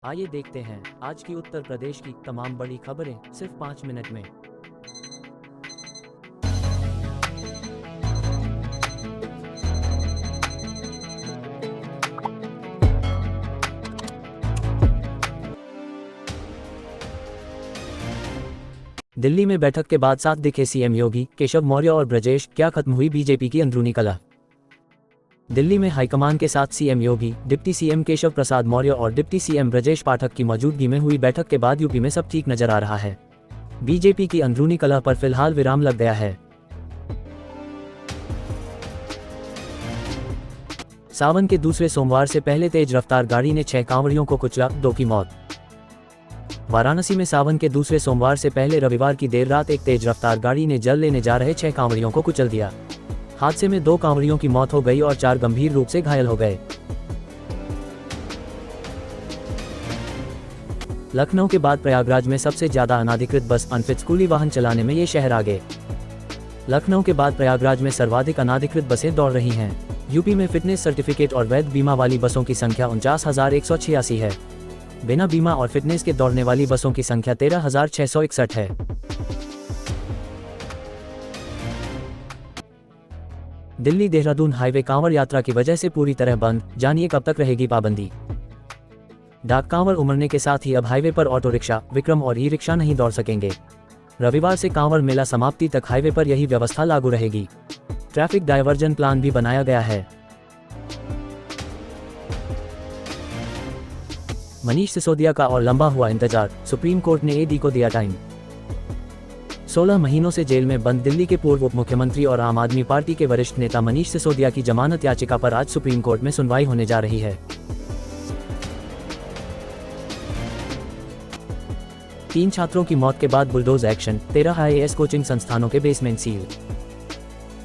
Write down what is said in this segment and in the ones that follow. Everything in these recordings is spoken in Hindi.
आइए देखते हैं आज की उत्तर प्रदेश की तमाम बड़ी खबरें सिर्फ 5 मिनट में। दिल्ली में बैठक के बाद साथ दिखे सीएम योगी, केशव मौर्य और ब्रजेश, क्या खत्म हुई बीजेपी की अंदरूनी कलह। दिल्ली में हाईकमान के साथ सीएम योगी, डिप्टी सीएम केशव प्रसाद मौर्य और डिप्टी सीएम ब्रजेश पाठक की मौजूदगी में हुई बैठक के बाद यूपी में सब ठीक नजर आ रहा है। बीजेपी की अंदरूनी कलह पर फिलहाल विराम लग गया है। सावन के दूसरे सोमवार से पहले तेज रफ्तार गाड़ी ने 6 कांवड़ियों को कुचला, 2 की मौत। वाराणसी में सावन के दूसरे सोमवार से पहले रविवार की देर रात एक तेज रफ्तार गाड़ी ने जल लेने जा रहे 6 कांवड़ियों को कुचल दिया। हादसे में 2 कांवड़ियों की मौत हो गई और 4 गंभीर रूप से घायल हो गए। लखनऊ के बाद प्रयागराज में सबसे ज्यादा अनाधिकृत बस अनफिट स्कूली वाहन चलाने में ये शहर आगे। लखनऊ के बाद प्रयागराज में सर्वाधिक अनाधिकृत बसें दौड़ रही हैं। यूपी में फिटनेस सर्टिफिकेट और वैध बीमा वाली बसों की संख्या 49,186 है। बिना बीमा और फिटनेस के दौड़ने वाली बसों की संख्या 13,661 है। दिल्ली देहरादून हाईवे कांवड़ यात्रा की वजह से पूरी तरह बंद, जानिए कब तक रहेगी पाबंदी। डाक कांवड़ उमड़ने के साथ ही अब हाईवे पर ऑटो रिक्शा, विक्रम और ई रिक्शा नहीं दौड़ सकेंगे। रविवार से कांवड़ मेला समाप्ति तक हाईवे पर यही व्यवस्था लागू रहेगी। ट्रैफिक डायवर्जन प्लान भी बनाया गया है। मनीष सिसोदिया का और लंबा हुआ इंतजार, सुप्रीम कोर्ट ने ईडी को दिया टाइम। 16 महीनों से जेल में बंद दिल्ली के पूर्व उप मुख्यमंत्री और आम आदमी पार्टी के वरिष्ठ नेता मनीष सिसोदिया की जमानत याचिका पर आज सुप्रीम कोर्ट में सुनवाई होने जा रही है। 3 छात्रों की मौत के बाद बुलडोज एक्शन, 13 आईएएस कोचिंग संस्थानों के बेसमेंट सील।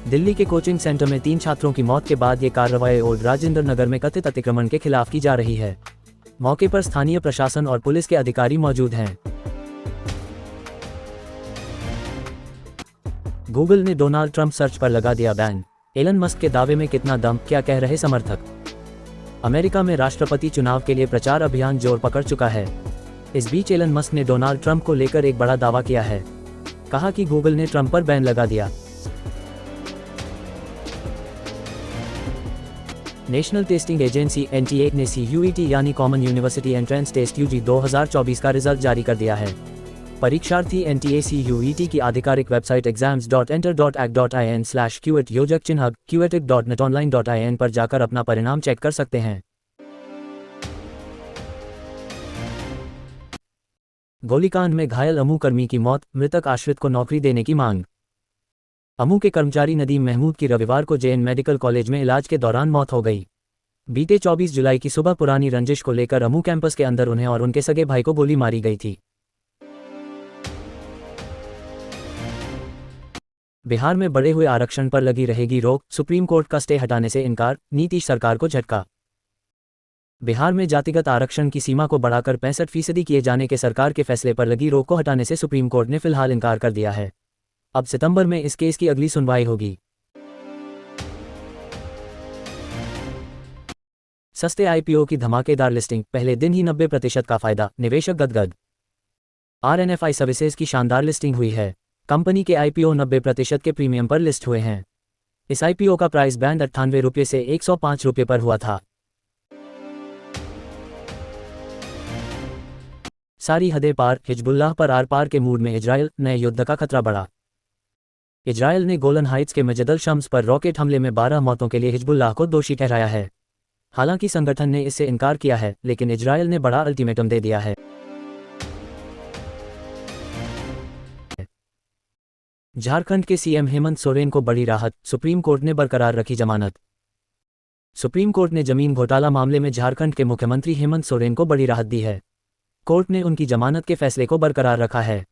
दिल्ली के कोचिंग सेंटर में 3 छात्रों की मौत के बाद ये कार्रवाई ओल्ड राजेंद्र नगर में कथित अतिक्रमण के खिलाफ की जा रही है। मौके पर स्थानीय प्रशासन और पुलिस के अधिकारी मौजूद हैं। गूगल ने डोनाल्ड ट्रंप सर्च पर लगा दिया बैन। एलन मस्क के दावे में कितना दम, क्या कह रहे समर्थक। अमेरिका में राष्ट्रपति चुनाव के लिए प्रचार अभियान जोर पकड़ चुका है। इस बीच एलन मस्क ने डोनाल्ड ट्रंप को लेकर एक बड़ा दावा किया है। कहा कि गूगल ने ट्रंप पर बैन लगा दिया। नेशनल टेस्टिंग एजेंसी एनटीए ने सीयूईटी यानी common university entrance test UG 2024 का रिजल्ट जारी कर दिया है। परीक्षार्थी एनटीए सीयूईटी की आधिकारिक वेबसाइट exams.enter.ac.in/QET योजक चिन्ह QETIC.netonline.in पर जाकर अपना परिणाम चेक कर सकते हैं। गोलीकांड में घायल अमू कर्मी की मौत, मृतक आश्रित को नौकरी देने की मांग। अमू के कर्मचारी नदीम महमूद की रविवार को जेएन मेडिकल कॉलेज में इलाज के दौरान मौत हो गई। बीते 24 जुलाई की सुबह पुरानी रंजिश को लेकर अमू कैंपस के अंदर उन्हें और उनके सगे भाई को गोली मारी गई थी। बिहार में बढ़े हुए आरक्षण पर लगी रहेगी रोक, सुप्रीम कोर्ट का स्टे हटाने से इनकार, नीतीश सरकार को झटका। बिहार में जातिगत आरक्षण की सीमा को बढ़ाकर 65% किए जाने के सरकार के फैसले पर लगी रोक को हटाने से सुप्रीम कोर्ट ने फिलहाल इनकार कर दिया है। अब सितंबर में इस केस की अगली सुनवाई होगी। सस्ते आईपीओ की धमाकेदार लिस्टिंग, पहले दिन ही 90% का फायदा, निवेशक गदगद। आरएनएफआई सर्विसेज की शानदार लिस्टिंग हुई है। कंपनी के आईपीओ 90% के प्रीमियम पर लिस्ट हुए हैं। इस आईपीओ का प्राइस बैंड 98 रुपये से 105 रुपये पर हुआ था। सारी हदें पार, हिजबुल्लाह पर आर पार के मूड में इजरायल, नए युद्ध का खतरा बढ़ा। इजरायल ने गोलन हाइट्स के मजदल शम्स पर रॉकेट हमले में 12 मौतों के लिए हिजबुल्लाह को दोषी ठहराया है। हालांकि संगठन ने इससे इनकार किया है, लेकिन इजरायल ने बड़ा अल्टीमेटम दे दिया है। झारखंड के सीएम हेमंत सोरेन को बड़ी राहत, सुप्रीम कोर्ट ने बरकरार रखी जमानत। सुप्रीम कोर्ट ने जमीन घोटाला मामले में झारखंड के मुख्यमंत्री हेमंत सोरेन को बड़ी राहत दी है। कोर्ट ने उनकी जमानत के फैसले को बरकरार रखा है।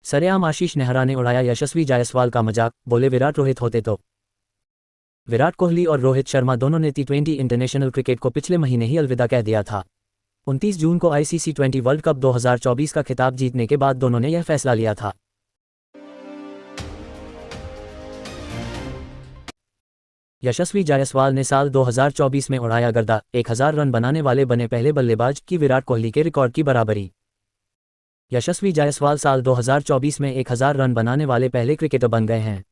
सरेआम आशीष नेहरा ने उड़ाया यशस्वी जायसवाल का मजाक, बोले विराट रोहित होते तो। विराट कोहली और रोहित शर्मा दोनों ने टी20 इंटरनेशनल क्रिकेट को पिछले महीने ही अलविदा कह दिया था। 29 जून को आईसीसी टी20 वर्ल्ड कप 2024 का खिताब जीतने के बाद दोनों ने यह फैसला लिया था। यशस्वी जायसवाल ने साल 2024 में उड़ाया गर्दा, 1000 रन बनाने वाले बने पहले बल्लेबाज की विराट कोहली के रिकॉर्ड की बराबरी। यशस्वी जायसवाल साल 2024 में 1000 रन बनाने वाले पहले क्रिकेटर बन गए हैं।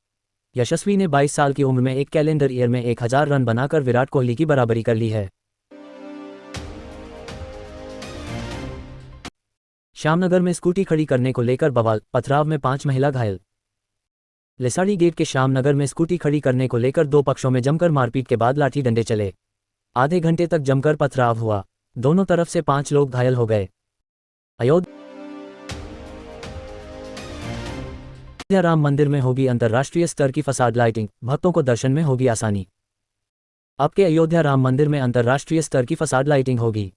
यशस्वी ने 22 साल की उम्र में एक कैलेंडर ईयर में 1000 रन बनाकर विराट कोहली की बराबरी कर ली है। श्यामनगर में स्कूटी खड़ी करने को लेकर बवाल, पथराव में 5 महिला घायल। लिसाड़ी गेट के श्यामनगर में स्कूटी खड़ी करने को लेकर दो पक्षों में जमकर मारपीट के बाद लाठी डंडे चले। आधे घंटे तक जमकर पथराव हुआ, दोनों तरफ से 5 लोग घायल हो गए। अयोध्या राम मंदिर में होगी अंतर्राष्ट्रीय स्तर की फसाड लाइटिंग, भक्तों को दर्शन में होगी आसानी। अब के अयोध्या राम मंदिर में अंतर्राष्ट्रीय स्तर की फसाड लाइटिंग होगी।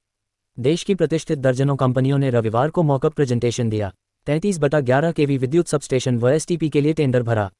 देश की प्रतिष्ठित दर्जनों कंपनियों ने रविवार को मॉकअप प्रेजेंटेशन दिया। 33/11 केवी विद्युत सबस्टेशन व एसटीपी के लिए टेंडर भरा।